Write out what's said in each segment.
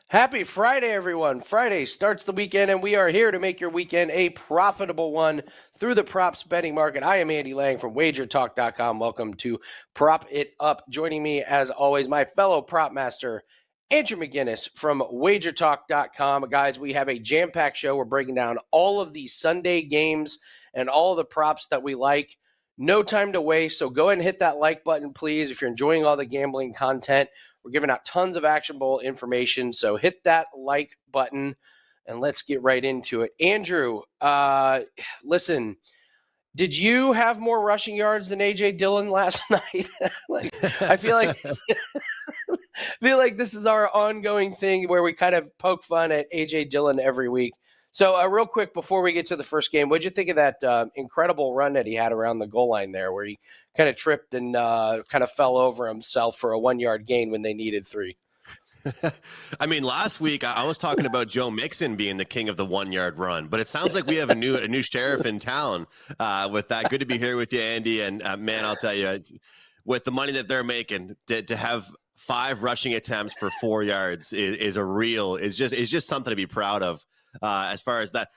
Happy Friday, everyone. Friday starts the weekend, and we are here to make your weekend a profitable one through the props betting market. I am Andy Lang from WagerTalk.com. Welcome to Prop It Up. Joining me, as always, my fellow prop master, Andrew McGinnis from WagerTalk.com. Guys, we have a jam-packed show. We're breaking down all of the Sunday games and all of the props that we like. No time to waste, so go ahead and hit that like button, please, if you're enjoying all the gambling content. We're giving out tons of actionable information, so hit that like button, and let's get right into it. Andrew, listen, did you have more rushing yards than A.J. Dillon last night? I feel like this is our ongoing thing where we kind of poke fun at A.J. Dillon every week. So real quick, before we get to the first game, what'd you think of that incredible run that he had around the goal line there where he kind of tripped and kind of fell over himself for a 1-yard gain when they needed 3? I mean, last week I was talking about Joe Mixon being the king of the 1-yard run, but it sounds like we have a new sheriff in town with that. Good to be here with you, Andy. And man, I'll tell you, with the money that they're making, to have 5 rushing attempts for 4 yards is just something to be proud of. As far as that,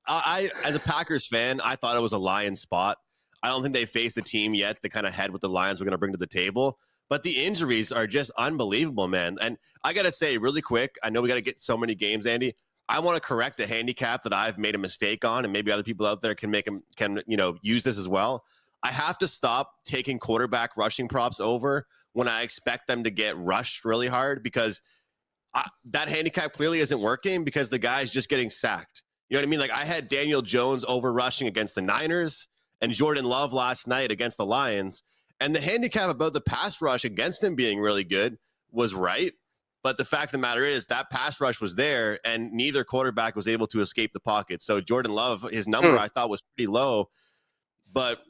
I as a Packers fan, I thought it was a Lions spot. I don't think they faced the team yet that kind of had what the Lions were going to bring to the table. But the injuries are just unbelievable, man. And I got to say really quick, I know we got to get so many games, Andy. I want to correct a handicap that I've made a mistake on, and maybe other people out there can use this as well. I have to stop taking quarterback rushing props over when I expect them to get rushed really hard, because that handicap clearly isn't working because the guy's just getting sacked. You know what I mean? Like, I had Daniel Jones over rushing against the Niners and Jordan Love last night against the Lions. And the handicap about the pass rush against him being really good was right. But the fact of the matter is that pass rush was there and neither quarterback was able to escape the pocket. So Jordan Love, his number I thought was pretty low, but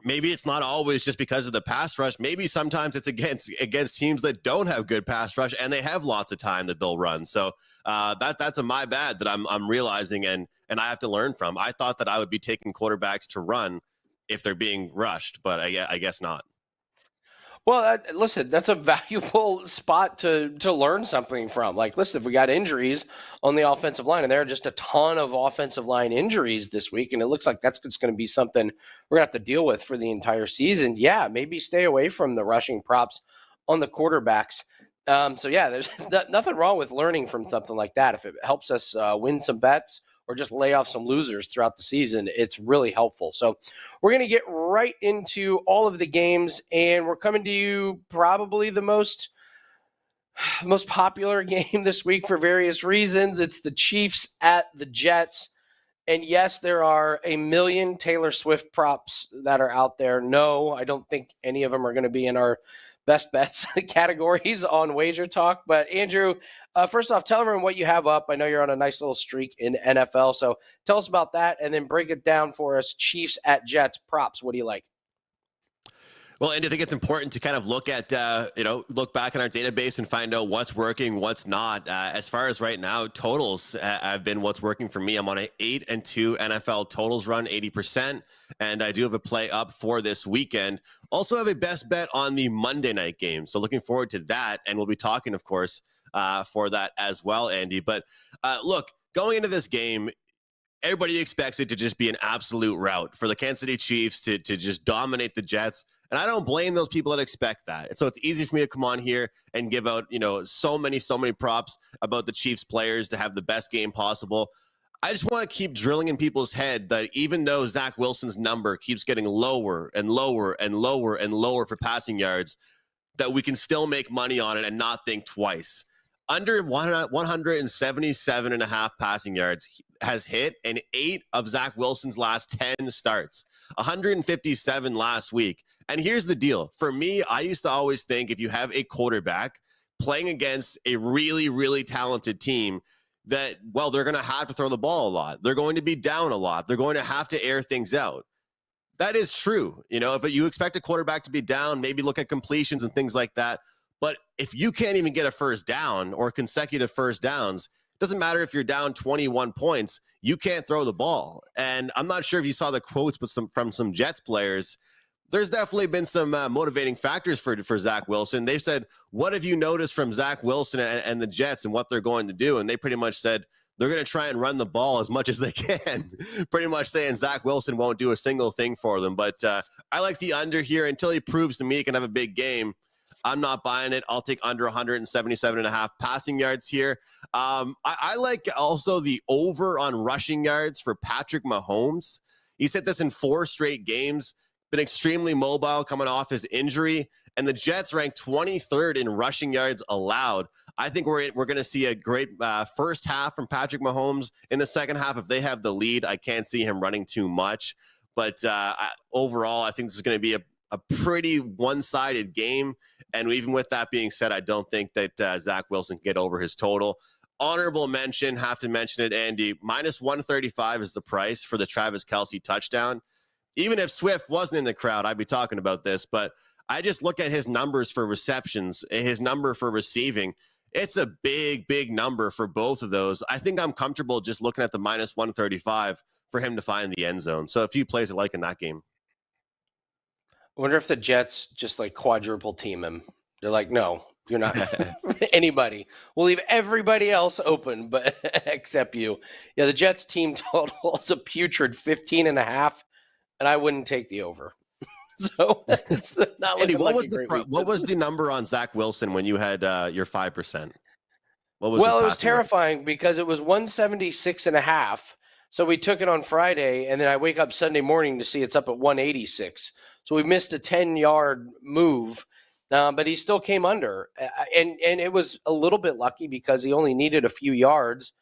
maybe it's not always just because of the pass rush. Maybe sometimes it's against teams that don't have good pass rush and they have lots of time that they'll run. So that's a my bad that I'm realizing and I have to learn from. I thought that I would be taking quarterbacks to run if they're being rushed, but I guess not. Well, listen, that's a valuable spot to learn something from. Like, listen, if we got injuries on the offensive line, and there are just a ton of offensive line injuries this week, and it looks like that's just going to be something we're going to have to deal with for the entire season. Yeah, maybe stay away from the rushing props on the quarterbacks. So, yeah, there's nothing wrong with learning from something like that. If it helps us win some bets or just lay off some losers throughout the season, it's really helpful. So we're going to get right into all of the games, and we're coming to you probably the most popular game this week for various reasons. It's the Chiefs at the Jets. And yes, there are a million Taylor Swift props that are out there. No, I don't think any of them are going to be in our best bets categories on Wager Talk. But Andrew, first off, tell everyone what you have up. I know you're on a nice little streak in NFL, so tell us about that and then break it down for us. Chiefs at Jets props. What do you like? Well, and I think it's important to kind of look at, look back in our database and find out what's working, what's not. As far as right now, totals have been what's working for me. I'm on an 8-2 NFL totals run, 80%, and I do have a play up for this weekend. Also have a best bet on the Monday night game, so looking forward to that, and we'll be talking, of course, for that as well, Andy. But look, going into this game, everybody expects it to just be an absolute rout for the Kansas City Chiefs to just dominate the Jets. And I don't blame those people that expect that. And so it's easy for me to come on here and give out, so many props about the Chiefs players to have the best game possible. I just want to keep drilling in people's head that even though Zach Wilson's number keeps getting lower and lower and lower and lower for passing yards, that we can still make money on it and not think twice. Under 177.5 passing yards has hit in 8 of Zach Wilson's last 10 starts, 157 last week. And here's the deal. For me, I used to always think if you have a quarterback playing against a really, really talented team, that, well, they're going to have to throw the ball a lot. They're going to be down a lot. They're going to have to air things out. That is true. If you expect a quarterback to be down, maybe look at completions and things like that. But if you can't even get a first down or consecutive first downs, doesn't matter if you're down 21 points, you can't throw the ball. And I'm not sure if you saw the quotes from some Jets players, there's definitely been some motivating factors for Zach Wilson. They've said, what have you noticed from Zach Wilson and the Jets and what they're going to do? And they pretty much said they're going to try and run the ball as much as they can, pretty much saying Zach Wilson won't do a single thing for them. But I like the under here until he proves to me he can have a big game. I'm not buying it. I'll take under 177.5 passing yards here. I like also the over on rushing yards for Patrick Mahomes. He's hit this in 4 straight games, been extremely mobile coming off his injury, and the Jets ranked 23rd in rushing yards allowed. I think we're going to see a great first half from Patrick Mahomes. In the second half, if they have the lead, I can't see him running too much. But overall, I think this is going to be a pretty one-sided game. And even with that being said, I don't think that Zach Wilson can get over his total. Honorable mention, have to mention it, Andy, minus 135 is the price for the Travis Kelce touchdown. Even if Swift wasn't in the crowd, I'd be talking about this, but I just look at his numbers for receptions, his number for receiving. It's a big, big number for both of those. I think I'm comfortable just looking at the minus 135 for him to find the end zone. So a few plays I like in that game. I wonder if the Jets just like quadruple team him. They're like, no, you're not anybody. We'll leave everybody else open, but except you. Yeah, the Jets team total is a putrid 15.5, and I wouldn't take the over. So it's not Andy, looking what was the number on Zach Wilson when you had your 5%? What was well, it was terrifying because it was 176.5. So we took it on Friday, and then I wake up Sunday morning to see it's up at 186. So we missed a 10-yard move, but he still came under. And it was a little bit lucky because he only needed a few yards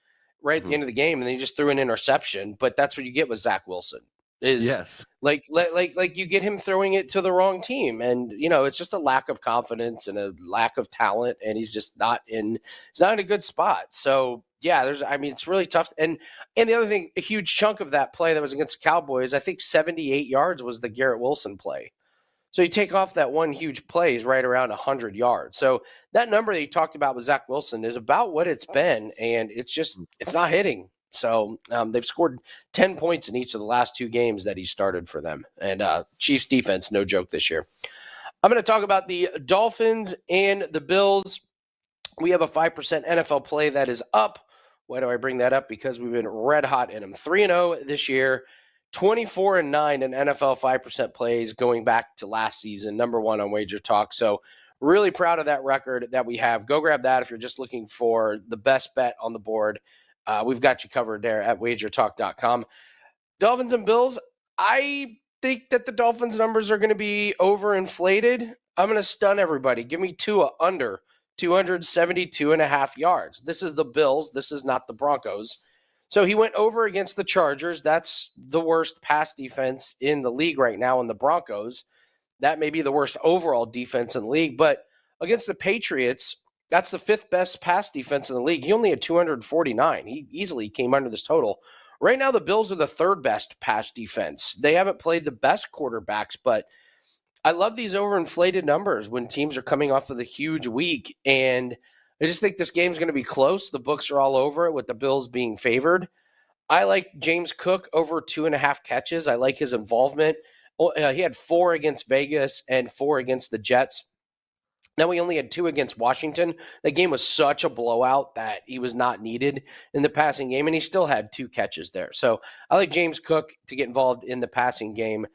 right at the end of the game, and then he just threw an interception. But that's what you get with Zach Wilson. Yes, like you get him throwing it to the wrong team, and it's just a lack of confidence and a lack of talent, and he's just not in a good spot. So yeah, it's really tough. And the other thing, a huge chunk of that play that was against the Cowboys, I think 78 yards was the Garrett Wilson play. So you take off that one huge play is right around 100 yards. So that number that you talked about with Zach Wilson is about what it's been, and it's not hitting. So they've scored 10 points in each of the last 2 games that he started for them. And Chiefs defense, no joke this year. I'm going to talk about the Dolphins and the Bills. We have a 5% NFL play that is up. Why do I bring that up? Because we've been red hot in them. 3-0 this year, 24-9 in NFL 5% plays going back to last season, number 1 on WagerTalk. So really proud of that record that we have. Go grab that if you're just looking for the best bet on the board. We've got you covered there at WagerTalk.com. Dolphins and Bills, I think that the Dolphins numbers are going to be overinflated. I'm going to stun everybody. Give me Tua under 272.5 yards. This is the Bills. This is not the Broncos. So he went over against the Chargers. That's the worst pass defense in the league right now in the Broncos. That may be the worst overall defense in the league. But against the Patriots, that's the 5th best pass defense in the league. He only had 249. He easily came under this total. Right now, the Bills are the 3rd best pass defense. They haven't played the best quarterbacks, but I love these overinflated numbers when teams are coming off of the huge week. And I just think this game's going to be close. The books are all over it with the Bills being favored. I like James Cook over 2.5 catches. I like his involvement. He had 4 against Vegas and 4 against the Jets. Now he only had 2 against Washington. That game was such a blowout that he was not needed in the passing game, and he still had 2 catches there. So I like James Cook to get involved in the passing game.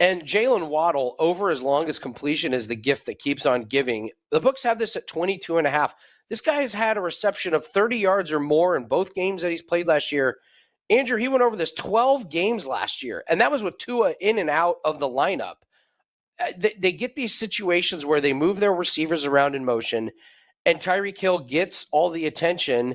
And Jalen Waddle, over his longest completion, is the gift that keeps on giving. The books have this at 22.5. This guy has had a reception of 30 yards or more in both games that he's played last year. Andrew, he went over this 12 games last year, and that was with Tua in and out of the lineup. They get these situations where they move their receivers around in motion, and Tyreek Hill gets all the attention,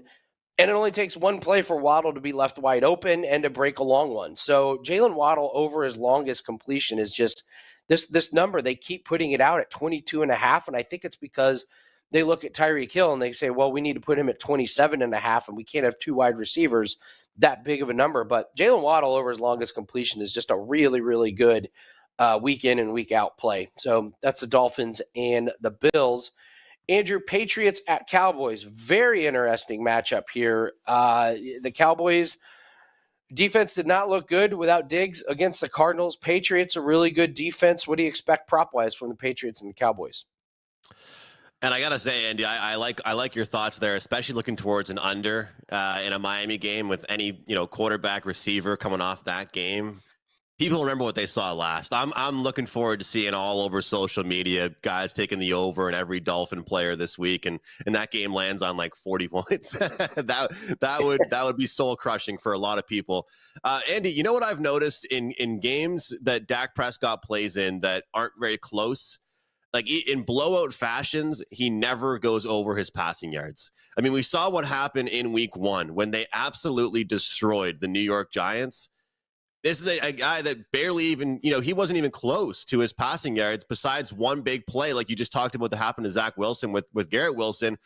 and it only takes one play for Waddle to be left wide open and to break a long one. So Jalen Waddle over his longest completion is just this number. They keep putting it out at 22.5, and I think it's because they look at Tyreek Hill and they say, well, we need to put him at 27.5, and we can't have 2 wide receivers that big of a number. But Jalen Waddle over his longest completion is just a really, really good week in and week out play. So that's the Dolphins and the Bills. Andrew, Patriots at Cowboys. Very interesting matchup here. The Cowboys, Defense did not look good without Diggs against the Cardinals. Patriots, a really good defense. What do you expect prop-wise from the Patriots and the Cowboys? And I gotta say, Andy, I like your thoughts there, especially looking towards an under in a Miami game with any quarterback receiver coming off that game. People remember what they saw last. I'm looking forward to seeing all over social media guys taking the over in every Dolphin player this week, and that game lands on like 40 points. that would be soul crushing for a lot of people. Andy, you know what I've noticed in games that Dak Prescott plays in that aren't very close? Like in blowout fashions, he never goes over his passing yards. I mean, we saw what happened in week 1 when they absolutely destroyed the New York Giants. This is a guy that barely even, he wasn't even close to his passing yards besides one big play, like you just talked about that happened to Zach Wilson with Garrett Wilson.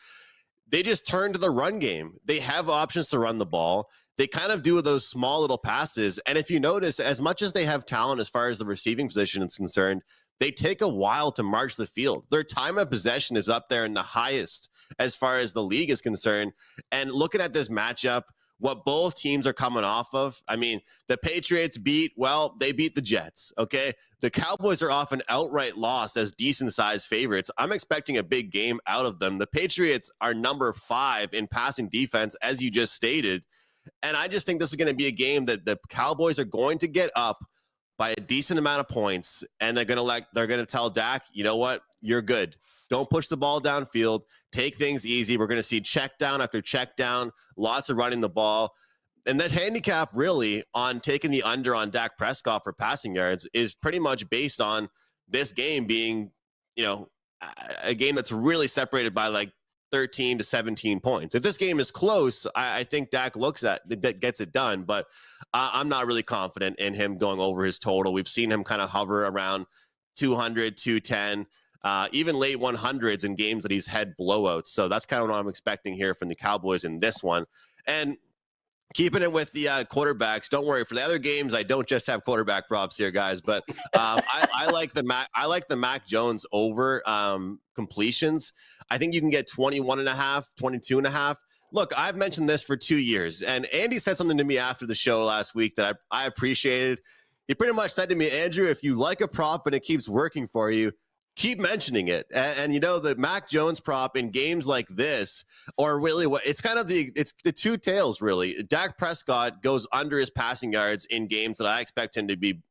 They just turned to the run game. They have options to run the ball. They kind of do those small little passes. And if you notice, as much as they have talent as far as the receiving position is concerned, they take a while to march the field. Their time of possession is up there in the highest as far as the league is concerned. And looking at this matchup, what both teams are coming off of. I mean, the Patriots they beat the Jets, okay? The Cowboys are off an outright loss as decent-sized favorites. I'm expecting a big game out of them. The Patriots are number 5 in passing defense, as you just stated. And I just think this is going to be a game that the Cowboys are going to get up by a decent amount of points, and they're going to tell Dak, you know what? You're good. Don't push the ball downfield. Take things easy. We're going to see check down after check down, lots of running the ball. And that handicap really on taking the under on Dak Prescott for passing yards is pretty much based on this game being, a game that's really separated by like 13 to 17 points. If this game is close, I think Dak gets it done, but I'm not really confident in him going over his total. We've seen him kind of hover around 200, 210. Even late 100s in games that he's had blowouts. So that's kind of what I'm expecting here from the Cowboys in this one. And keeping it with the quarterbacks, don't worry. For the other games, I don't just have quarterback props here, guys. But I like the Mac Jones over completions. I think you can get 21.5, 22.5. Look, I've mentioned this for 2 years. And Andy said something to me after the show last week that I appreciated. He pretty much said to me, Andrew, if you like a prop and it keeps working for you, keep mentioning it. And the Mac Jones prop in games like this, or really it's the two tails, really. Dak Prescott goes under his passing yards in games that I expect him to be,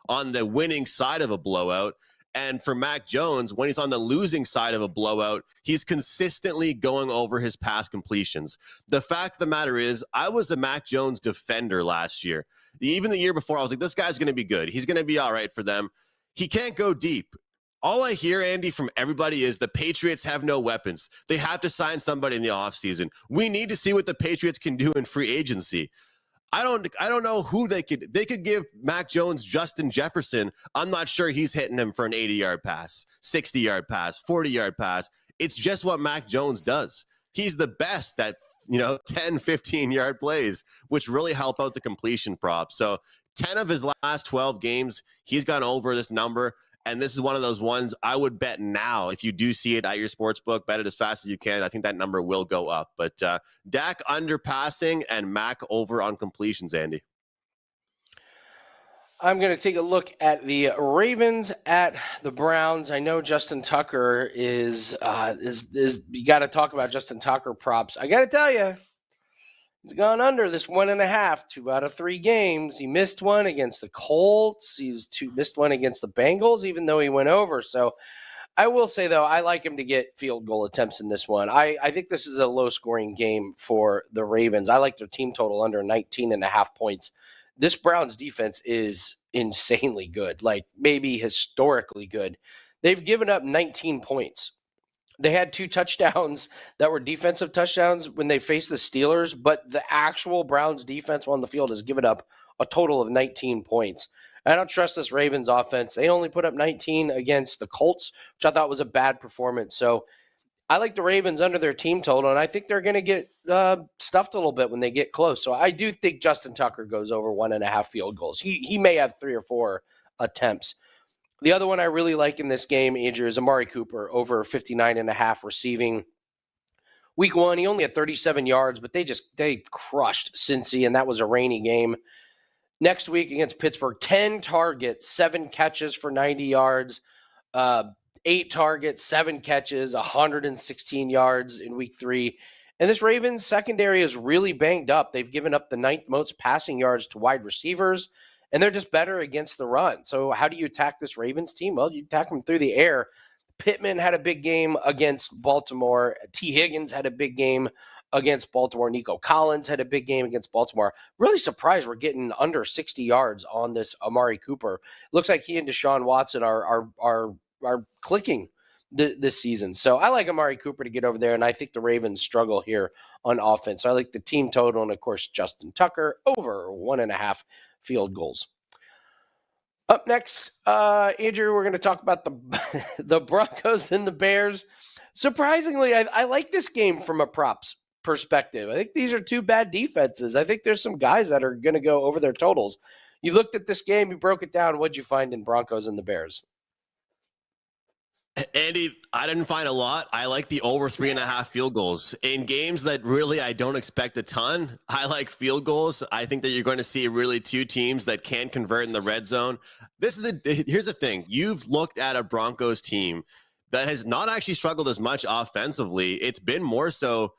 on the winning side of a blowout. And for Mac Jones, when he's on the losing side of a blowout, he's consistently going over his pass completions. The fact of the matter is, I was a Mac Jones defender last year. Even the year before, I was like, this guy's going to be good. He's going to be all right for them. He can't go deep. All I hear, Andy, from everybody is the Patriots have no weapons. They have to sign somebody in the offseason. We need to see what the Patriots can do in free agency. I don't know who they could give Mac Jones Justin Jefferson. I'm not sure he's hitting him for an 80-yard pass, 60-yard pass, 40-yard pass. It's just what Mac Jones does. He's the best at 10, 15-yard plays, which really help out the completion prop. So 10 of his last 12 games, he's gone over this number. And this is one of those ones I would bet now. If you do see it at your sports book, bet it as fast as you can. I think that number will go up. But Dak under passing and Mac over on completions, Andy. I'm going to take a look at the Ravens at the Browns. I know Justin Tucker is you got to talk about Justin Tucker props. I got to tell you, he's gone under this 1.5, 2 out of 3 games. He missed one against the Colts. Missed one against the Bengals, even though he went over. So I will say, though, I like him to get field goal attempts in this one. I think this is a low-scoring game for the Ravens. I like their team total under 19.5 points. This Browns defense is insanely good, like maybe historically good. They've given up 19 points. They had 2 touchdowns that were defensive touchdowns when they faced the Steelers, but the actual Browns defense on the field has given up a total of 19 points. I don't trust this Ravens offense. They only put up 19 against the Colts, which I thought was a bad performance. So I like the Ravens under their team total, and I think they're going to get stuffed a little bit when they get close. So I do think Justin Tucker goes over 1.5 field goals. He may have 3 or 4 attempts. The other one I really like in this game, Andrew, is Amari Cooper over 59.5 receiving. Week 1, he only had 37 yards, but they crushed Cincy, and that was a rainy game. Next week against Pittsburgh, 10 targets, 7 catches for 90 yards, 8 targets, 7 catches, 116 yards in week 3. And this Ravens secondary is really banged up. They've given up the 9th most passing yards to wide receivers, and they're just better against the run. So how do you attack this Ravens team? Well, you attack them through the air. Pittman had a big game against Baltimore. T. Higgins had a big game against Baltimore. Nico Collins had a big game against Baltimore. Really surprised we're getting under 60 yards on this Amari Cooper. Looks like he and Deshaun Watson are clicking this season. So I like Amari Cooper to get over there, and I think the Ravens struggle here on offense. So I like the team total, and of course Justin Tucker over 1.5 field goals. Up next, Andrew, we're going to talk about the Broncos and the Bears. Surprisingly, I like this game from a props perspective. I think these are 2 bad defenses. I think there's some guys that are going to go over their totals. You looked at this game, you broke it down. What'd you find in Broncos and the Bears? Andy, I didn't find a lot. I like the over 3.5 field goals. In games that really I don't expect a ton, I like field goals. I think that you're going to see really 2 teams that can convert in the red zone. Here's the thing. You've looked at a Broncos team that has not actually struggled as much offensively. It's been more so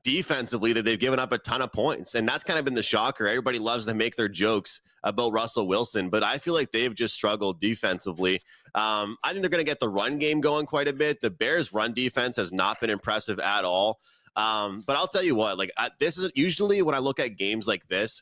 defensively that they've given up a ton of points. And that's kind of been the shocker. Everybody loves to make their jokes about Russell Wilson, but I feel like they've just struggled defensively. I think they're going to get the run game going quite a bit. The Bears' run defense has not been impressive at all. But I'll tell you what, this is usually when I look at games like this,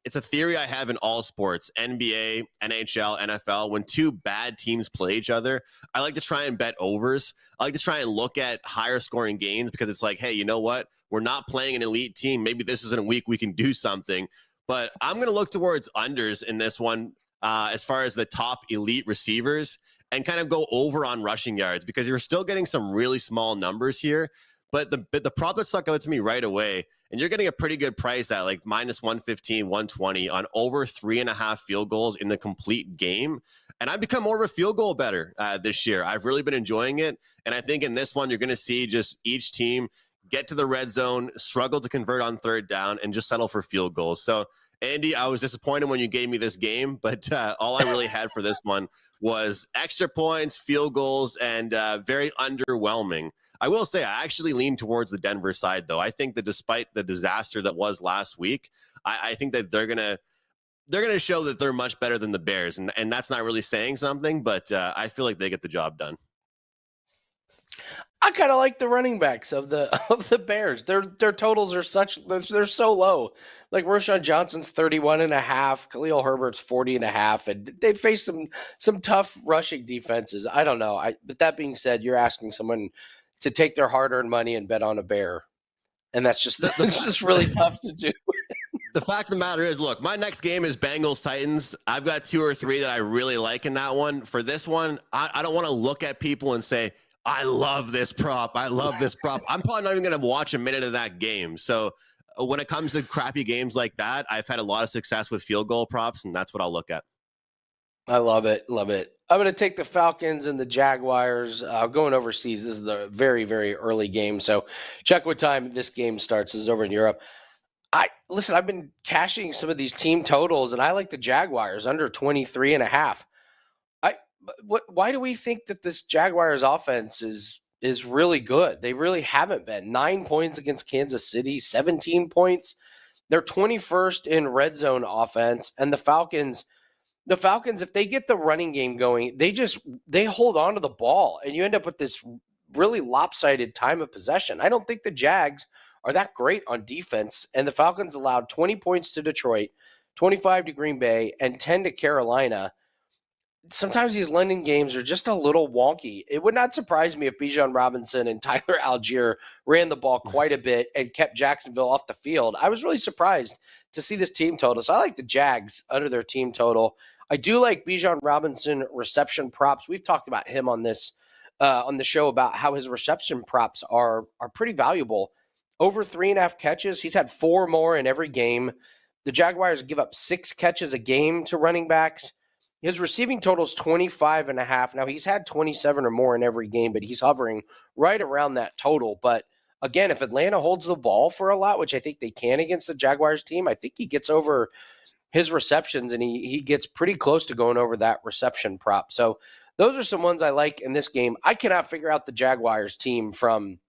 it's a theory I have in all sports, NBA, NHL, NFL. When 2 bad teams play each other, I like to try and bet overs. I like to try and look at higher scoring games because it's like, hey, you know what? We're not playing an elite team. Maybe this isn't a week we can do something. But I'm going to look towards unders in this one as far as the top elite receivers and kind of go over on rushing yards because you're still getting some really small numbers here. But the prop that stuck out to me right away, and you're getting a pretty good price at like minus 115, 120 on over 3.5 field goals in the complete game. And I've become more of a field goal better this year. I've really been enjoying it. And I think in this one, you're going to see just each team get to the red zone, struggle to convert on 3rd down, and just settle for field goals. So, Andy, I was disappointed when you gave me this game, but all I really had for this one was extra points, field goals, and very underwhelming. I will say I actually lean towards the Denver side, though. I think that despite the disaster that was last week, I think that they're gonna show that they're much better than the Bears, and that's not really saying something, but I feel like they get the job done. I kind of like the running backs of the Bears. Their totals are they're so low. Like Roschon Johnson's 31.5, Khalil Herbert's 40.5, and they face some tough rushing defenses. I don't know. But that being said, you're asking someone to take their hard-earned money and bet on a Bear, and that's just it's just really tough to do. The fact of the matter is, look, my next game is Bengals Titans. I've got 2 or 3 that I really like in that one. For this one, I don't want to look at people and say, I love this prop. I love this prop. I'm probably not even going to watch a minute of that game. So when it comes to crappy games like that, I've had a lot of success with field goal props, and that's what I'll look at. I love it. Love it. I'm going to take the Falcons and the Jaguars going overseas. This is the very, very early game. So check what time this game starts. This is over in Europe. I've been cashing some of these team totals, and I like the Jaguars under 23.5. Why do we think that this Jaguars offense is really good? They really haven't been. 9 points against Kansas City, 17 points. They're 21st in red zone offense, and the Falcons, if they get the running game going, they hold on to the ball, and you end up with this really lopsided time of possession. I don't think the Jags are that great on defense, and the Falcons allowed 20 points to Detroit, 25 to Green Bay, and 10 to Carolina. Sometimes these London games are just a little wonky. It would not surprise me if Bijan Robinson and Tyler Algier ran the ball quite a bit and kept Jacksonville off the field. I was really surprised to see this team total. So I like the Jags under their team total. I do like Bijan Robinson reception props. We've talked about him on this on the show about how his reception props are pretty valuable. Over 3.5 catches. He's had 4 more in every game. The Jaguars give up 6 catches a game to running backs. His receiving total is 25.5. Now, he's had 27 or more in every game, but he's hovering right around that total. But again, if Atlanta holds the ball for a lot, which I think they can against the Jaguars team, I think he gets over his receptions, and he gets pretty close to going over that reception prop. So those are some ones I like in this game. I cannot figure out the Jaguars team from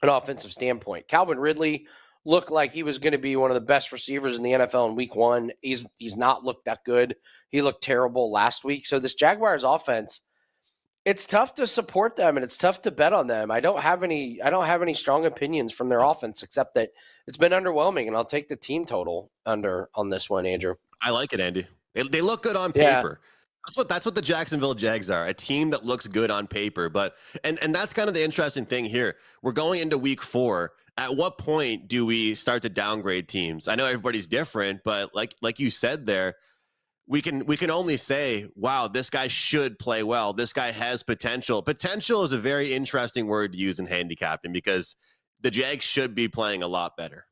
an offensive standpoint. Calvin Ridley looked like he was going to be one of the best receivers in the NFL in week one. He's not looked that good. He looked terrible last week. So this Jaguars offense, it's tough to support them and it's tough to bet on them. I don't have any strong opinions from their offense except that it's been underwhelming, and I'll take the team total under on this one, Andrew. I like it, Andy. They look good on paper. That's what the Jacksonville Jags are, a team that looks good on paper. But and that's kind of the interesting thing here. We're going into week 4. At what point do we start to downgrade teams? I know everybody's different, but like you said there, we can only say, wow, this guy should play well. This guy has potential. Potential is a very interesting word to use in handicapping because the Jags should be playing a lot better.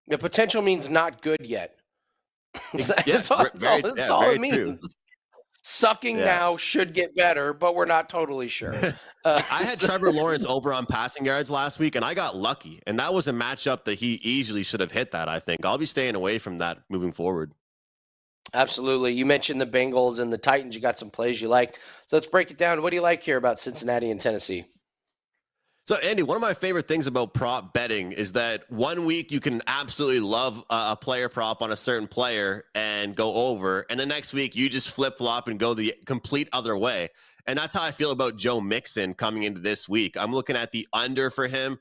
The potential means not good yet. That's all it means. True. Sucking now should get better, but we're not totally sure. I had Trevor Lawrence over on passing yards last week, and I got lucky. And that was a matchup that he easily should have hit that, I think. I'll be staying away from that moving forward. Absolutely. You mentioned the Bengals and the Titans. You got some plays you like. So let's break it down. What do you like here about Cincinnati and Tennessee? So, Andy, one of my favorite things about prop betting is that one week you can absolutely love a player prop on a certain player and go over, and the next week you just flip-flop and go the complete other way. And that's how I feel about Joe Mixon coming into this week. I'm looking at the under for him.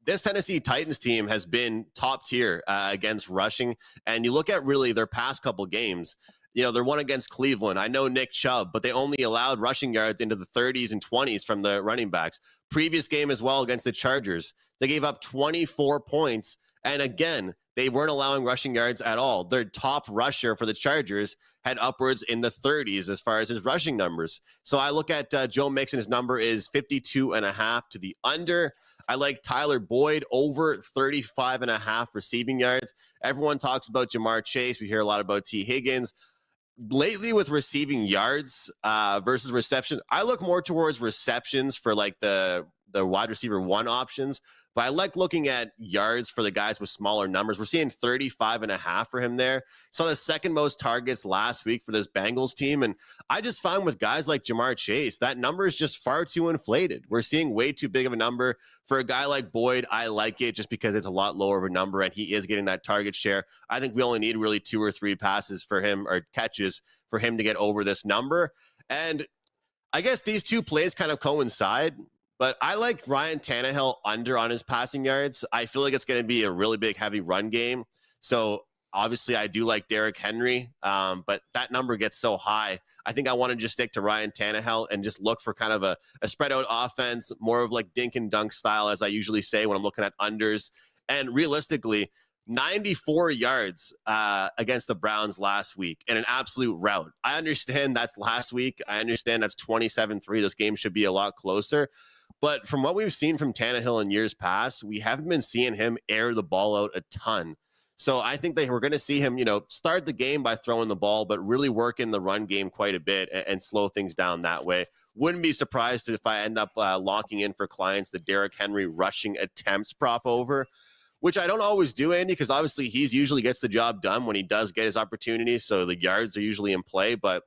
This Tennessee Titans team has been top tier against rushing, and you look at really their past couple games. You know, they're one against Cleveland. I know Nick Chubb, but they only allowed rushing yards into the 30s and 20s from the running backs. Previous game as well against the Chargers, they gave up 24 points. And again, they weren't allowing rushing yards at all. Their top rusher for the Chargers had upwards in the 30s as far as his rushing numbers. So I look at Joe Mixon. His number is 52.5 to the under. I like Tyler Boyd over 35.5 receiving yards. Everyone talks about Jamar Chase. We hear a lot about T. Higgins. Lately with receiving yards versus reception, I look more towards receptions for like the wide receiver 1 options, but I like looking at yards for the guys with smaller numbers. We're seeing 35.5 for him there. Saw the second most targets last week for this Bengals team. And I just found with guys like Jamar Chase, that number is just far too inflated. We're seeing way too big of a number. For a guy like Boyd, I like it just because it's a lot lower of a number and he is getting that target share. I think we only need really 2 or 3 passes for him or catches for him to get over this number. And I guess these two plays kind of coincide. But I like Ryan Tannehill under on his passing yards. I feel like it's going to be a really big, heavy run game. So obviously I do like Derrick Henry, but that number gets so high. I think I want to just stick to Ryan Tannehill and just look for kind of a spread out offense, more of like dink and dunk style, as I usually say when I'm looking at unders. And realistically, 94 yards against the Browns last week in an absolute rout. I understand that's last week. I understand that's 27-3. This game should be a lot closer. But from what we've seen from Tannehill in years past, we haven't been seeing him air the ball out a ton. So I think that we're going to see him, start the game by throwing the ball, but really work in the run game quite a bit and slow things down that way. Wouldn't be surprised if I end up locking in for clients the Derrick Henry rushing attempts prop over, which I don't always do, Andy, because obviously he's usually gets the job done when he does get his opportunities. So the yards are usually in play, but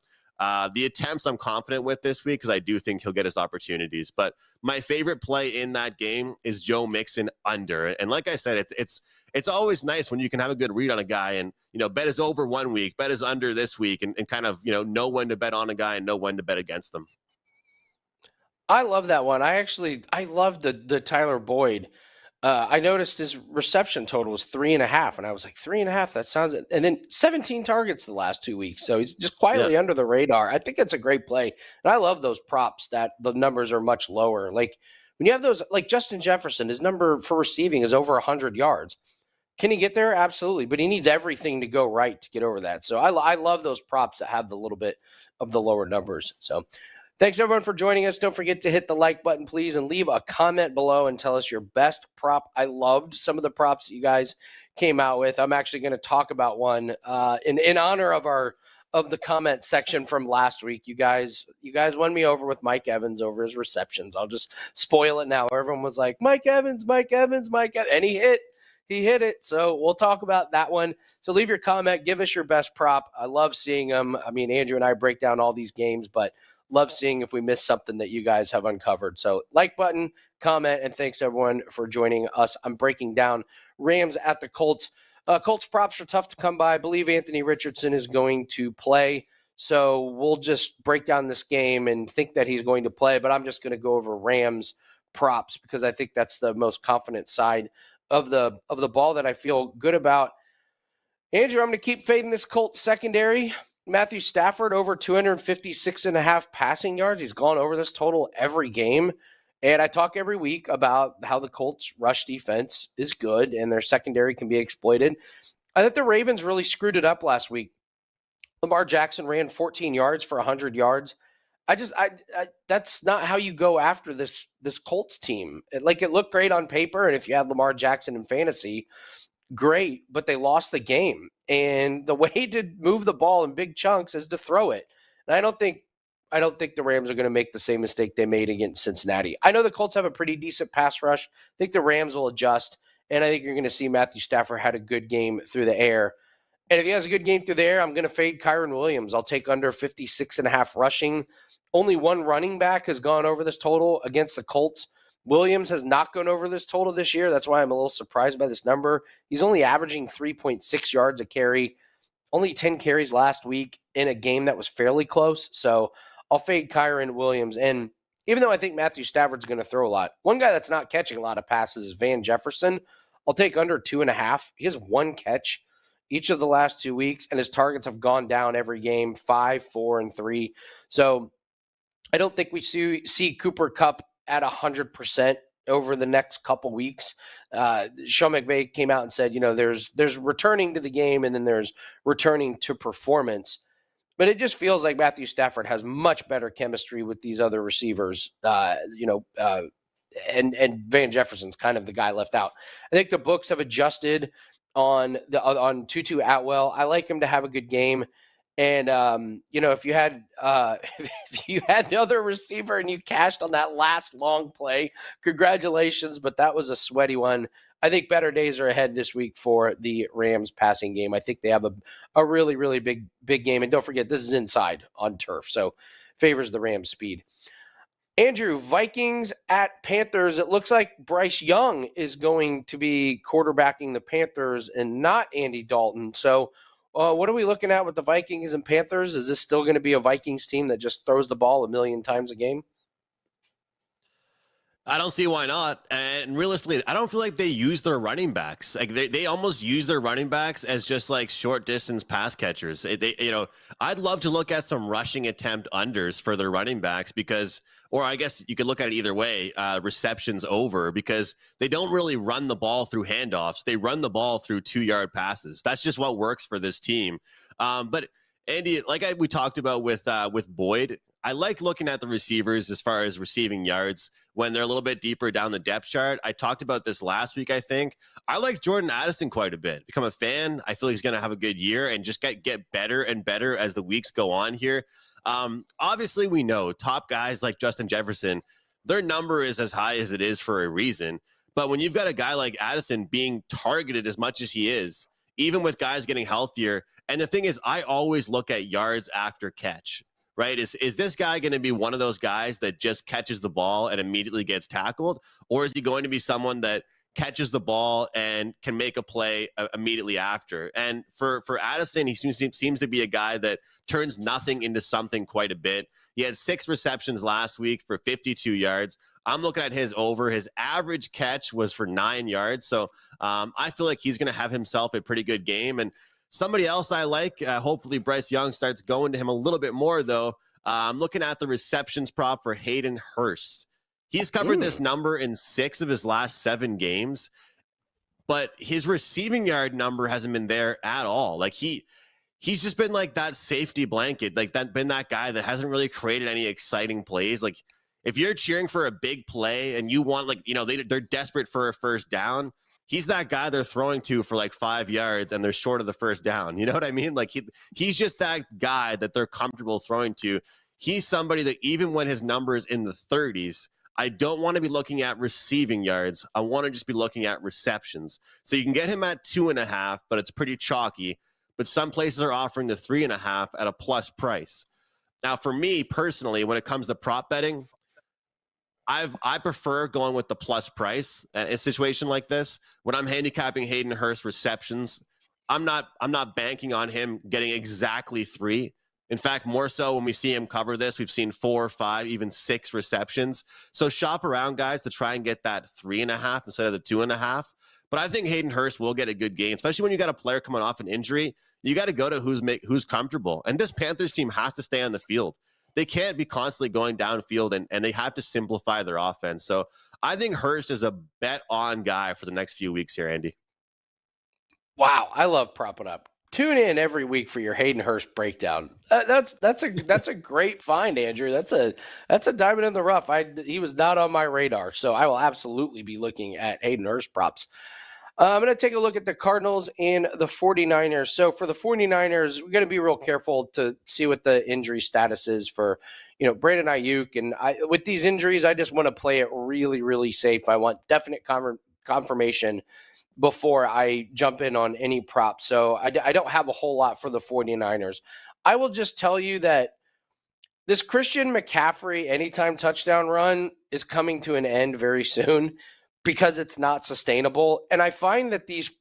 the attempts I'm confident with this week because I do think he'll get his opportunities. But my favorite play in that game is Joe Mixon under. And like I said, it's always nice when you can have a good read on a guy and, bet is over one week, bet is under this week and kind of, know when to bet on a guy and know when to bet against them. I love that one. I love the Tyler Boyd. I noticed his reception total was 3.5, and I was like, 3.5, that sounds, and then 17 targets the last 2 weeks. So he's just quietly under the radar. I think it's a great play. And I love those props that the numbers are much lower. Like when you have those, like Justin Jefferson, his number for receiving is over 100 yards. Can he get there? Absolutely. But he needs everything to go right to get over that. So I love those props that have the little bit of the lower numbers. So thanks, everyone, for joining us. Don't forget to hit the like button, please, and leave a comment below and tell us your best prop. I loved some of the props that you guys came out with. I'm actually going to talk about one in honor of our of the comment section from last week. You guys won me over with Mike Evans over his receptions. I'll just spoil it now. Everyone was like, Mike Evans, Mike Evans, Mike Evans, and he hit it. So we'll talk about that one. So leave your comment, give us your best prop. I love seeing them. I mean, Andrew and I break down all these games, but love seeing if we miss something that you guys have uncovered. So like button, comment, and thanks everyone for joining us. I'm breaking down Rams at the Colts. Colts props are tough to come by. I believe Anthony Richardson is going to play. So we'll just break down this game and think that he's going to play. But I'm just going to go over Rams props because I think that's the most confident side of the ball that I feel good about. Andrew, I'm going to keep fading this Colts secondary. Matthew Stafford over 256.5 passing yards. He's gone over this total every game. And I talk every week about how the Colts rush defense is good and their secondary can be exploited. I think the Ravens really screwed it up last week. Lamar Jackson ran 14 yards for 100 yards. That's not how you go after this Colts team. It looked great on paper, and if you had Lamar Jackson in fantasy, great, but they lost the game. And the way to move the ball in big chunks is to throw it. And I don't think the Rams are going to make the same mistake they made against Cincinnati. I know the Colts have a pretty decent pass rush. I think the Rams will adjust, and I think you're going to see Matthew Stafford had a good game through the air. And if he has a good game through the air, I'm going to fade Kyren Williams. I'll take under 56.5 rushing. Only one running back has gone over this total against the Colts. Williams has not gone over this total this year. That's why I'm a little surprised by this number. He's only averaging 3.6 yards a carry, only 10 carries last week in a game that was fairly close. So I'll fade Kyren Williams. And even though I think Matthew Stafford's going to throw a lot, one guy that's not catching a lot of passes is Van Jefferson. I'll take under 2.5. He has one catch each of the last 2 weeks, and his targets have gone down every game, 5, 4, and 3. So I don't think we see Cooper Kupp at 100% over the next couple weeks. Sean McVay came out and said, there's returning to the game and then there's returning to performance. But it just feels like Matthew Stafford has much better chemistry with these other receivers, and Van Jefferson's kind of the guy left out. I think the books have adjusted on Tutu Atwell. I like him to have a good game. And, if you had the other receiver and you cashed on that last long play, congratulations, but that was a sweaty one. I think better days are ahead this week for the Rams passing game. I think they have a really, really big game. And don't forget, this is inside on turf, so favors the Rams' speed. Andrew, Vikings at Panthers. It looks like Bryce Young is going to be quarterbacking the Panthers and not Andy Dalton. So what are we looking at with the Vikings and Panthers? Is this still going to be a Vikings team that just throws the ball a million times a game? I don't see why not. And realistically, I don't feel like they use their running backs. Like they almost use their running backs as just like short distance pass catchers. I'd love to look at some rushing attempt unders for their running backs or I guess you could look at it either way, receptions over, because they don't really run the ball through handoffs. They run the ball through 2-yard passes. That's just what works for this team. But Andy, we talked about with Boyd, I like looking at the receivers as far as receiving yards when they're a little bit deeper down the depth chart. I talked about this last week, I think. I like Jordan Addison quite a bit. Become a fan. I feel like he's going to have a good year and just get better and better as the weeks go on here. Obviously, we know top guys like Justin Jefferson, their number is as high as it is for a reason. But when you've got a guy like Addison being targeted as much as he is, even with guys getting healthier, and the thing is, I always look at yards after catch. Right? Is this guy going to be one of those guys that just catches the ball and immediately gets tackled? Or is he going to be someone that catches the ball and can make a play immediately after? And for Addison, he seems to be a guy that turns nothing into something quite a bit. He had 6 receptions last week for 52 yards. I'm looking at his over. His average catch was for 9 yards. So I feel like he's going to have himself a pretty good game. And somebody else I like, hopefully Bryce Young starts going to him a little bit more, though. I'm looking at the receptions prop for Hayden Hurst. He's covered this number in 6 of his last 7 games, but his receiving yard number hasn't been there at all. Like he's just been like that safety blanket, been that guy that hasn't really created any exciting plays. Like if you're cheering for a big play and you want they're desperate for a first down, he's that guy they're throwing to for like 5 yards and they're short of the first down. You know what I mean? Like he's just that guy that they're comfortable throwing to. He's somebody that even when his number is in the 30s, I don't want to be looking at receiving yards. I want to just be looking at receptions. So you can get him at 2.5, but it's pretty chalky. But some places are offering the 3.5 at a plus price. Now, for me personally, when it comes to prop betting, I prefer going with the plus price in a situation like this. When I'm handicapping Hayden Hurst receptions, I'm not banking on him getting exactly 3. In fact, more so when we see him cover this, we've seen 4, 5, even 6 receptions. So shop around, guys, to try and get that 3.5 instead of the 2.5. But I think Hayden Hurst will get a good game, especially when you got a player coming off an injury. You got to go to who's comfortable. And this Panthers team has to stay on the field. They can't be constantly going downfield, and they have to simplify their offense. So I think Hurst is a bet-on guy for the next few weeks here, Andy. Wow, I love Prop It Up. Tune in every week for your Hayden Hurst breakdown. That's a great find, Andrew. That's a diamond in the rough. He was not on my radar, so I will absolutely be looking at Hayden Hurst props. I'm going to take a look at the Cardinals and the 49ers. So for the 49ers, we're going to be real careful to see what the injury status is for, Brandon Ayuk. And with these injuries, I just want to play it really, really safe. I want definite confirmation before I jump in on any props. So I don't have a whole lot for the 49ers. I will just tell you that this Christian McCaffrey anytime touchdown run is coming to an end very soon because it's not sustainable. And I find that these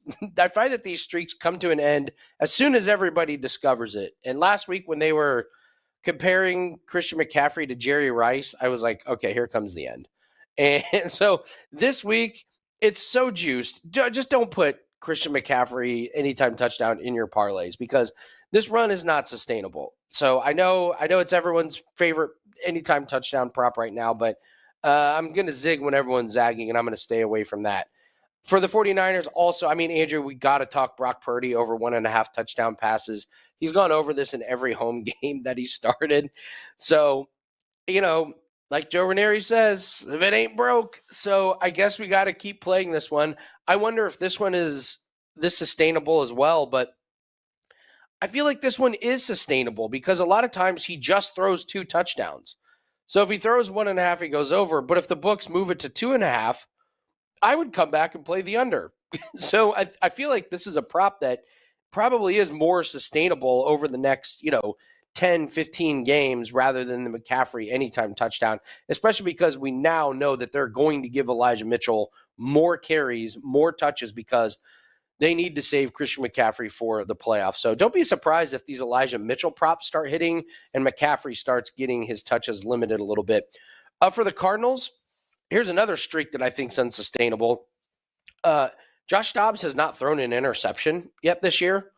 streaks come to an end as soon as everybody discovers it. And last week when they were comparing Christian McCaffrey to Jerry Rice, I was like, okay, here comes the end. And so this week, it's so juiced. Just don't put Christian McCaffrey anytime touchdown in your parlays because this run is not sustainable. So I know it's everyone's favorite anytime touchdown prop right now, but I'm going to zig when everyone's zagging, and I'm going to stay away from that. For the 49ers also, Andrew, we got to talk Brock Purdy over 1.5 touchdown passes. He's gone over this in every home game that he started. So, like Joe Ranieri says, if it ain't broke. So I guess we got to keep playing this one. I wonder if this one is this sustainable as well, but I feel like this one is sustainable because a lot of times he just throws 2 touchdowns. So if he throws 1.5, he goes over. But if the books move it to 2.5, I would come back and play the under. So I feel like this is a prop that probably is more sustainable over the next, 10, 15 games rather than the McCaffrey anytime touchdown, especially because we now know that they're going to give Elijah Mitchell more carries, more touches because they need to save Christian McCaffrey for the playoffs. So don't be surprised if these Elijah Mitchell props start hitting and McCaffrey starts getting his touches limited a little bit. For the Cardinals, here's another streak that I think is unsustainable. Josh Dobbs has not thrown an interception yet this year.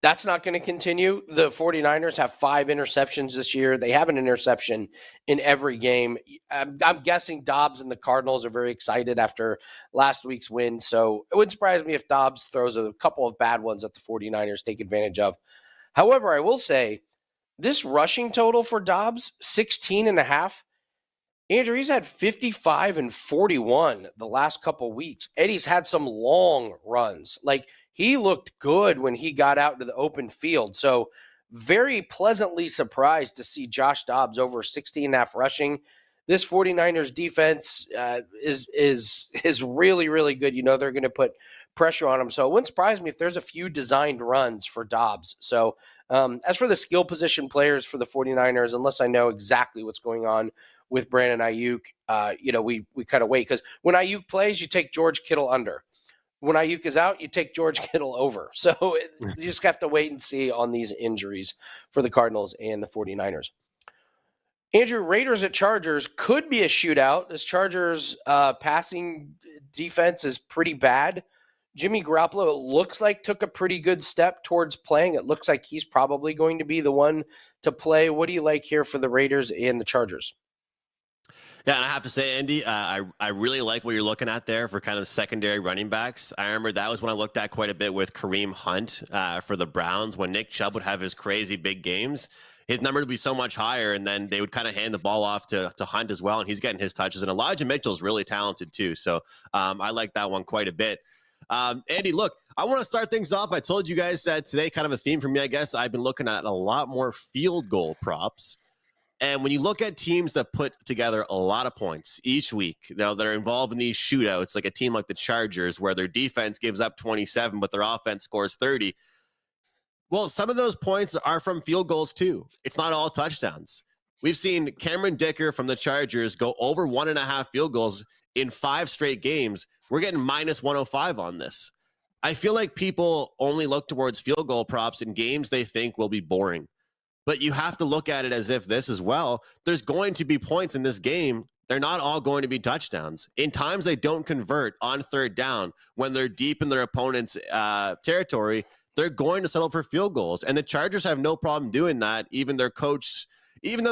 That's not going to continue. The 49ers have 5 interceptions this year. They have an interception in every game. I'm guessing Dobbs and the Cardinals are very excited after last week's win. So it wouldn't surprise me if Dobbs throws a couple of bad ones that the 49ers take advantage of. However, I will say this rushing total for Dobbs, 16.5. Andrew, he's had 55 and 41 the last couple weeks. Eddie's had some long runs. Like, he looked good when he got out into the open field. So very pleasantly surprised to see Josh Dobbs over 16.5 rushing. This 49ers defense is really, really good. They're going to put pressure on him. So it wouldn't surprise me if there's a few designed runs for Dobbs. So as for the skill position players for the 49ers, unless I know exactly what's going on with Brandon Ayuk, we kind of wait. Because when Ayuk plays, you take George Kittle under. When Ayuk is out, you take George Kittle over. So you just have to wait and see on these injuries for the Cardinals and the 49ers. Andrew, Raiders at Chargers could be a shootout. This Chargers passing defense is pretty bad. Jimmy Garoppolo, it looks like, took a pretty good step towards playing. It looks like he's probably going to be the one to play. What do you like here for the Raiders and the Chargers? Yeah, and I have to say, Andy, I really like what you're looking at there for kind of secondary running backs. I remember that was when I looked at quite a bit with Kareem Hunt for the Browns. When Nick Chubb would have his crazy big games, his number would be so much higher, and then they would kind of hand the ball off to Hunt as well, and he's getting his touches. And Elijah Mitchell's really talented too, so I like that one quite a bit. Andy, look, I want to start things off. I told you guys that today, kind of a theme for me, I guess. I've been looking at a lot more field goal props. And when you look at teams that put together a lot of points each week, that are involved in these shootouts, like a team like the Chargers, where their defense gives up 27, but their offense scores 30. Well, some of those points are from field goals too. It's not all touchdowns. We've seen Cameron Dicker from the Chargers go over 1.5 field goals in 5 straight games. We're getting minus 105 on this. I feel like people only look towards field goal props in games they think will be boring. But you have to look at it as if this as well. There's going to be points in this game. They're not all going to be touchdowns. In times they don't convert on third down, when they're deep in their opponent's territory, they're going to settle for field goals. And the Chargers have no problem doing that, even though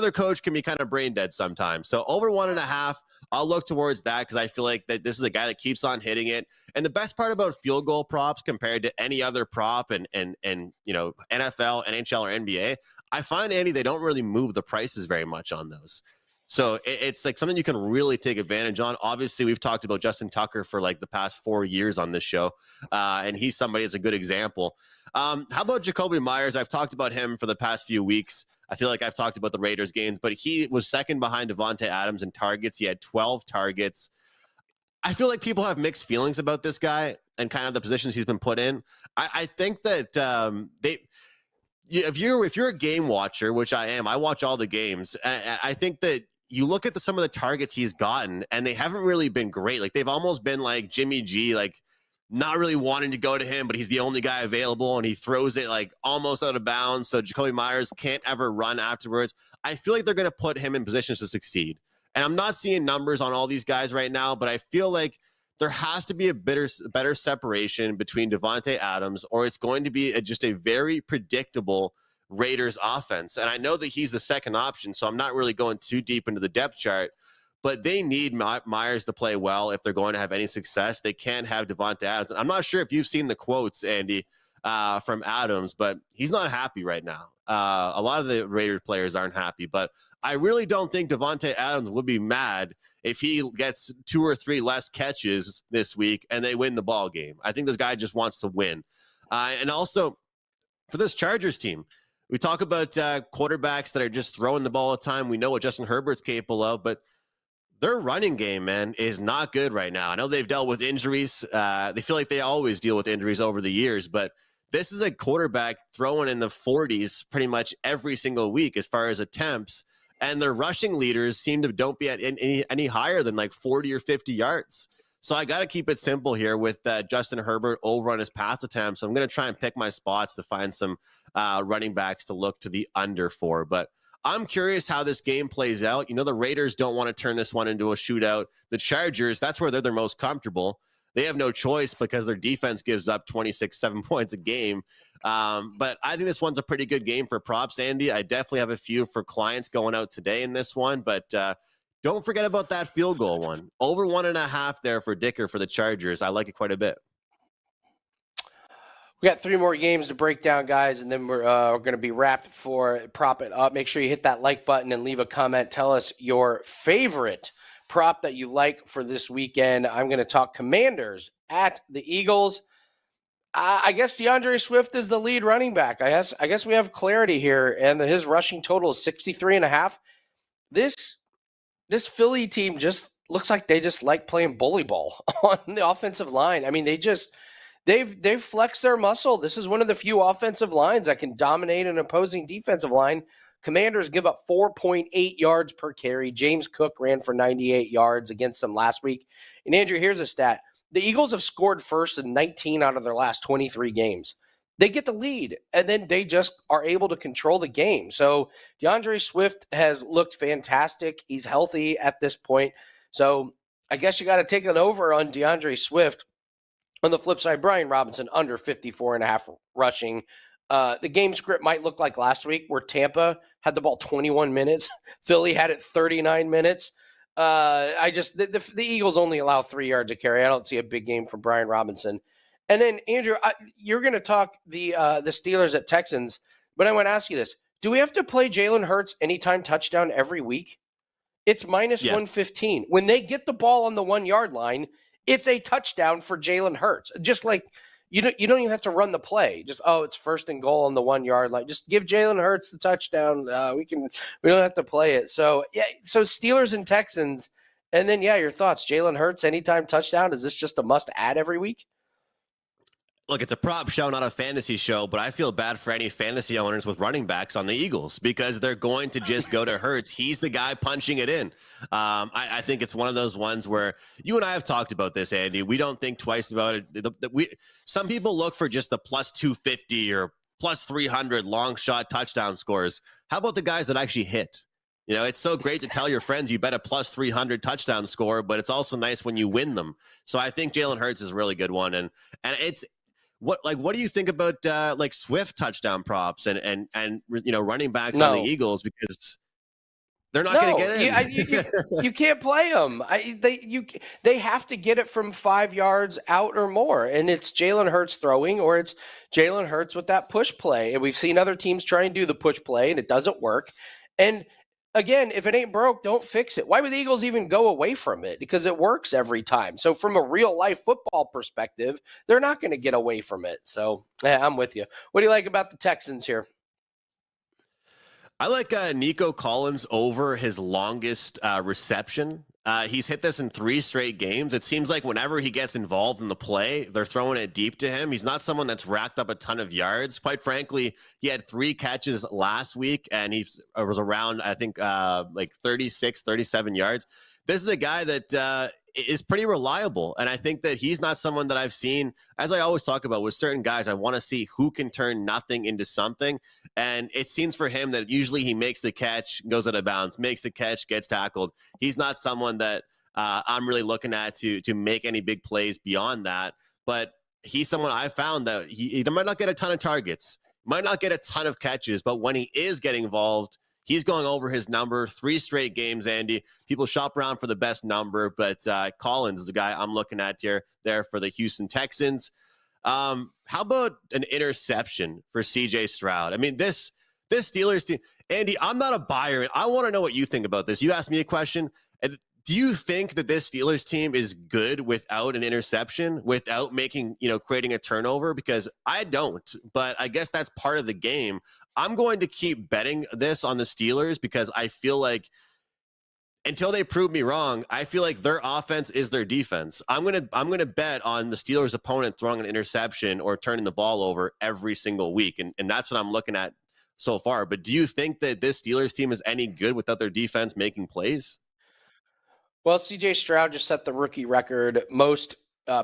their coach can be kind of brain dead sometimes. So over 1.5, I'll look towards that because I feel like that this is a guy that keeps on hitting it. And the best part about field goal props compared to any other prop and you know, NFL, NHL, or NBA, I find, Andy, they don't really move the prices very much on those. So it's like something you can really take advantage on. Obviously, we've talked about Justin Tucker for like the past 4 years on this show, and he's somebody that's a good example. How about Jacoby Myers? I've talked about him for the past few weeks. I feel like I've talked about the Raiders games, but he was second behind Devontae Adams in targets. He had 12 targets. I feel like people have mixed feelings about this guy and kind of the positions he's been put in. I think that if you're a game watcher, which I am, I watch all the games. I think that you look at some of the targets he's gotten, and they haven't really been great. Like, they've almost been like Jimmy G, like not really wanting to go to him, but he's the only guy available, and he throws it like almost out of bounds. So Jacoby Myers can't ever run afterwards. I feel like they're going to put him in positions to succeed. And I'm not seeing numbers on all these guys right now, but I feel like there has to be a better separation between Devontae Adams, or it's going to be just a very predictable Raiders offense. And I know that he's the second option, so I'm not really going too deep into the depth chart, but they need Myers to play well if they're going to have any success. They can't have Devontae Adams. I'm not sure if you've seen the quotes, Andy, from Adams, but he's not happy right now. A lot of the Raiders players aren't happy, but I really don't think Devontae Adams would be mad if he gets 2 or 3 less catches this week and they win the ball game. I think this guy just wants to win. And also for this Chargers team, we talk about quarterbacks that are just throwing the ball all the time. We know what Justin Herbert's capable of, but their running game, man, is not good right now. I know they've dealt with injuries. They feel like they always deal with injuries over the years, but this is a quarterback throwing in the 40s pretty much every single week as far as attempts, and their rushing leaders seem to don't be at any higher than like 40 or 50 yards. So I got to keep it simple here with Justin Herbert over on his pass attempts. I'm going to try and pick my spots to find some running backs to look to the under for. But I'm curious how this game plays out. You know, the Raiders don't want to turn this one into a shootout. The Chargers, that's where they're the most comfortable. They have no choice because their defense gives up 7 points a game. But I think this one's a pretty good game for props, Andy. I definitely have a few for clients going out today in this one, but don't forget about that field goal one. Over 1.5 there for Dicker for the Chargers. I like it quite a bit. We got 3 more games to break down, guys, and then we're going to be wrapped for Prop It Up. Make sure you hit that like button and leave a comment. Tell us your favorite prop that you like for this weekend. I'm going to talk Commanders at the Eagles. I guess DeAndre Swift is the lead running back. I guess we have clarity here, and his rushing total is 63.5. This Philly team just looks like they just like playing bully ball on the offensive line. I mean, they've flexed their muscle. This is one of the few offensive lines that can dominate an opposing defensive line. Commanders give up 4.8 yards per carry. James Cook ran for 98 yards against them last week. And Andrew, here's a stat. The Eagles have scored first in 19 out of their last 23 games. They get the lead, and then they just are able to control the game. So DeAndre Swift has looked fantastic. He's healthy at this point. So I guess you got to take it over on DeAndre Swift. On the flip side, Brian Robinson under 54.5 rushing. The game script might look like last week where Tampa had the ball 21 minutes. Philly had it 39 minutes. The Eagles only allow 3 yards a carry. I don't see a big game from Brian Robinson. And then, Andrew, you're going to talk the Steelers at Texans, but I want to ask you this. Do we have to play Jalen Hurts anytime touchdown every week? It's minus 115. When they get the ball on the 1 yard line, it's a touchdown for Jalen Hurts. Just like you don't even have to run the play. Just it's 1st and goal on the 1 yard line. Just give Jalen Hurts the touchdown. We don't have to play it. So yeah, so Steelers and Texans, and then your thoughts. Jalen Hurts anytime touchdown. Is this just a must add every week? Look, it's a prop show, not a fantasy show, but I feel bad for any fantasy owners with running backs on the Eagles because they're going to just go to Hurts. He's the guy punching it in. I think it's one of those ones where you and I have talked about this, Andy. We don't think twice about it. Some people look for just the plus 250 or plus 300 long shot touchdown scores. How about the guys that actually hit? You know, it's so great to tell your friends you bet a plus 300 touchdown score, but it's also nice when you win them. So I think Jalen Hurts is a really good one. And it's, what do you think about like Swift touchdown props and running backs on the Eagles, because they're not going to get in. You can't play them. They have to get it from 5 yards out or more, and it's Jalen Hurts throwing, or it's Jalen Hurts with that push play. And we've seen other teams try and do the push play, and it doesn't work. And again, if it ain't broke, don't fix it. Why would the Eagles even go away from it? Because it works every time. So from a real life football perspective, they're not going to get away from it. So I'm with you. What do you like about the Texans here? I like Nico Collins over his longest reception. He's hit this in 3 straight games. It seems like whenever he gets involved in the play, they're throwing it deep to him. He's not someone that's racked up a ton of yards. Quite frankly, he had 3 catches last week, and he was around, I think, like 36, 37 yards. This is a guy that is pretty reliable, and I think that he's not someone that I've seen, as I always talk about with certain guys, I want to see who can turn nothing into something, and it seems for him that usually he makes the catch, goes out of bounds, makes the catch, gets tackled. He's not someone that I'm really looking at to make any big plays beyond that, but he's someone I found that he might not get a ton of targets, might not get a ton of catches, but when he is getting involved, he's going over his number. 3 straight games, Andy. People shop around for the best number, but Collins is the guy I'm looking at there for the Houston Texans. How about an interception for CJ Stroud? I mean, this Steelers team, Andy, I'm not a buyer. I want to know what you think about this. You asked me a question. Do you think that this Steelers team is good without an interception, without creating a turnover? Because I don't, but I guess that's part of the game. I'm going to keep betting this on the Steelers because I feel like until they prove me wrong, I feel like their offense is their defense. I'm gonna bet on the Steelers' opponent throwing an interception or turning the ball over every single week, and that's what I'm looking at so far. But do you think that this Steelers team is any good without their defense making plays? Well, CJ Stroud just set the rookie record, most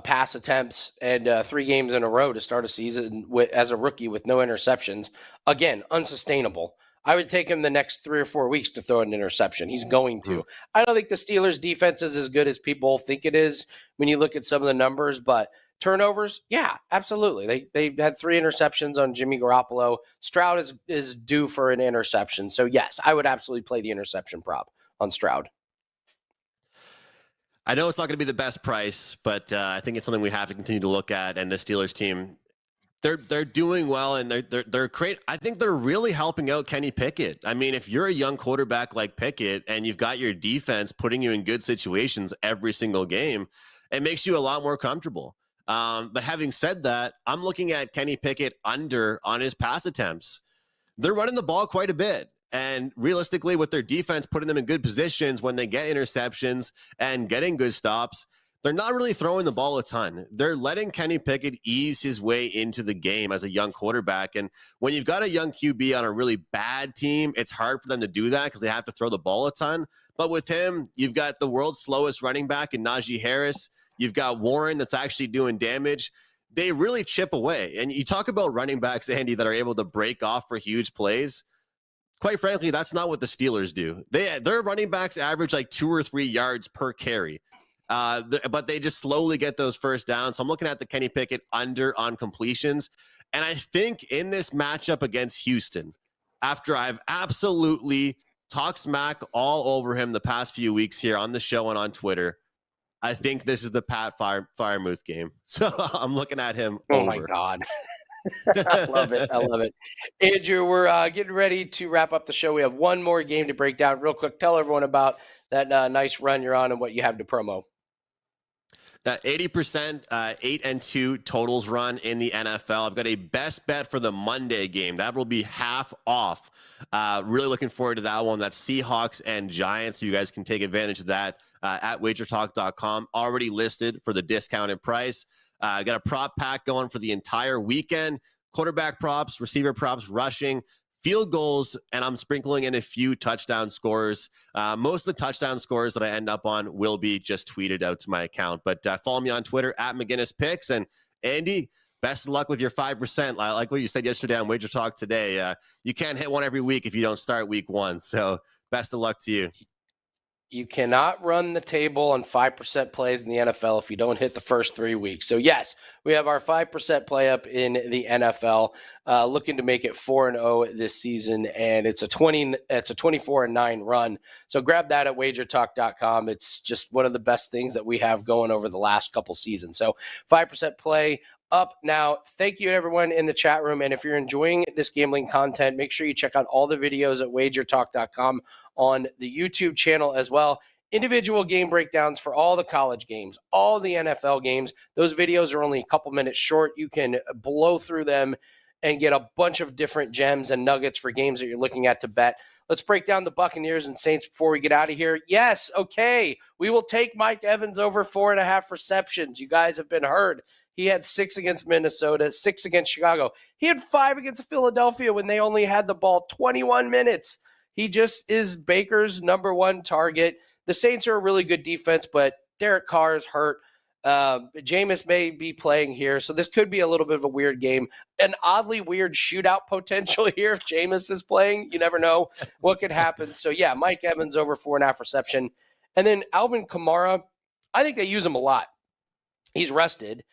pass attempts, and 3 games in a row to start a season as a rookie with no interceptions. Again, unsustainable. I would take him the next 3 or 4 weeks to throw an interception. He's going to. I don't think the Steelers' defense is as good as people think it is when you look at some of the numbers, but turnovers, yeah, absolutely. They had 3 interceptions on Jimmy Garoppolo. Stroud is due for an interception. So, yes, I would absolutely play the interception prop on Stroud. I know it's not going to be the best price, but I think it's something we have to continue to look at. And the Steelers team, they're doing well, and they're great. I think they're really helping out Kenny Pickett. I mean, if you're a young quarterback like Pickett and you've got your defense putting you in good situations every single game, it makes you a lot more comfortable. But having said that, I'm looking at Kenny Pickett under on his pass attempts. They're running the ball quite a bit. And realistically, with their defense putting them in good positions when they get interceptions and getting good stops, they're not really throwing the ball a ton. They're letting Kenny Pickett ease his way into the game as a young quarterback. And when you've got a young QB on a really bad team, it's hard for them to do that because they have to throw the ball a ton. But with him, you've got the world's slowest running back in Najee Harris. You've got Warren that's actually doing damage. They really chip away. And you talk about running backs, Andy, that are able to break off for huge plays. Quite frankly, that's not what the Steelers do. Their running backs average like 2 or 3 yards per carry, but they just slowly get those first downs. So I'm looking at the Kenny Pickett under on completions. And I think in this matchup against Houston, after I've absolutely talked smack all over him the past few weeks here on the show and on Twitter, I think this is the Pat Freiermuth game. So I'm looking at him over. My God. I love it. I love it. Andrew, we're getting ready to wrap up the show. We have one more game to break down real quick. Tell everyone about that nice run you're on and what you have to promo. That 80%, 8-2 totals run in the NFL. I've got a best bet for the Monday game. That will be half off. Really looking forward to that one. That's Seahawks and Giants. So you guys can take advantage of that at WagerTalk.com. Already listed for the discounted price. Got a prop pack going for the entire weekend. Quarterback props, receiver props, rushing, field goals, and I'm sprinkling in a few touchdown scores. Most of the touchdown scores that I end up on will be just tweeted out to my account. But follow me on Twitter at McGinnis Picks. And Andy, best of luck with your 5%. I like what you said yesterday on Wager Talk today. You can't hit one every week if you don't start week one. So best of luck to you. You cannot run the table on 5% plays in the NFL if you don't hit the first 3 weeks. So yes, we have our 5% play up in the NFL, looking to make it 4-0 this season, and it's a 24-9 run. So grab that at WagerTalk.com. It's just one of the best things that we have going over the last couple seasons. So 5% play up now. Thank you everyone in the chat room, and if you're enjoying this gambling content, make sure you check out all the videos at WagerTalk.com on the YouTube channel as well. Individual game breakdowns for all the college games, all the NFL games. Those videos are only a couple minutes short. You can blow through them and get a bunch of different gems and nuggets for games that you're looking at to bet. Let's break down the Buccaneers and Saints before we get out of here. Yes, okay. We will take Mike Evans over 4.5 receptions. You guys have been heard. He had 6 against Minnesota, 6 against Chicago. He had 5 against Philadelphia when they only had the ball 21 minutes. He just is Baker's number one target. The Saints are a really good defense, but Derek Carr is hurt. Jameis may be playing here, so this could be a little bit of a weird game. An oddly weird shootout potential here if Jameis is playing. You never know what could happen. So, yeah, Mike Evans over 4.5 reception. And then Alvin Kamara, I think they use him a lot. He's rested.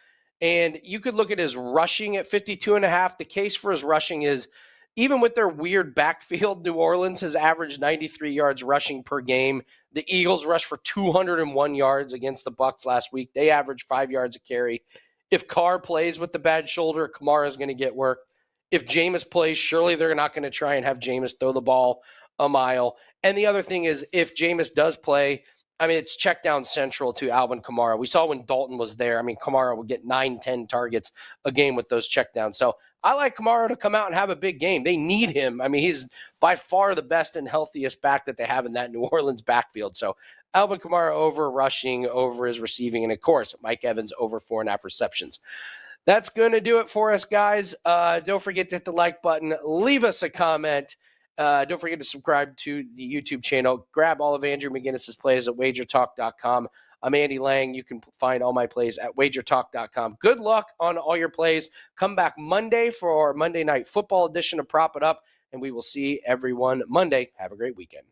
And you could look at his rushing at 52.5. The case for his rushing is even with their weird backfield, New Orleans has averaged 93 yards rushing per game. The Eagles rushed for 201 yards against the Bucs last week. They averaged 5 yards a carry. If Carr plays with the bad shoulder, Kamara is going to get work. If Jameis plays, surely they're not going to try and have Jameis throw the ball a mile. And the other thing is, if Jameis does play, I mean, it's check down central to Alvin Kamara. We saw when Dalton was there. I mean, Kamara would get 9-10 targets a game with those check downs. So I like Kamara to come out and have a big game. They need him. I mean, he's by far the best and healthiest back that they have in that New Orleans backfield. So Alvin Kamara over rushing, over his receiving, and of course, Mike Evans over 4.5 receptions. That's going to do it for us, guys. Don't forget to hit the like button. Leave us a comment. Don't forget to subscribe to the YouTube channel. Grab all of Andrew McGinnis's plays at WagerTalk.com. I'm Andy Lang. You can find all my plays at WagerTalk.com. Good luck on all your plays. Come back Monday for our Monday Night Football edition of Prop It Up, and we will see everyone Monday. Have a great weekend.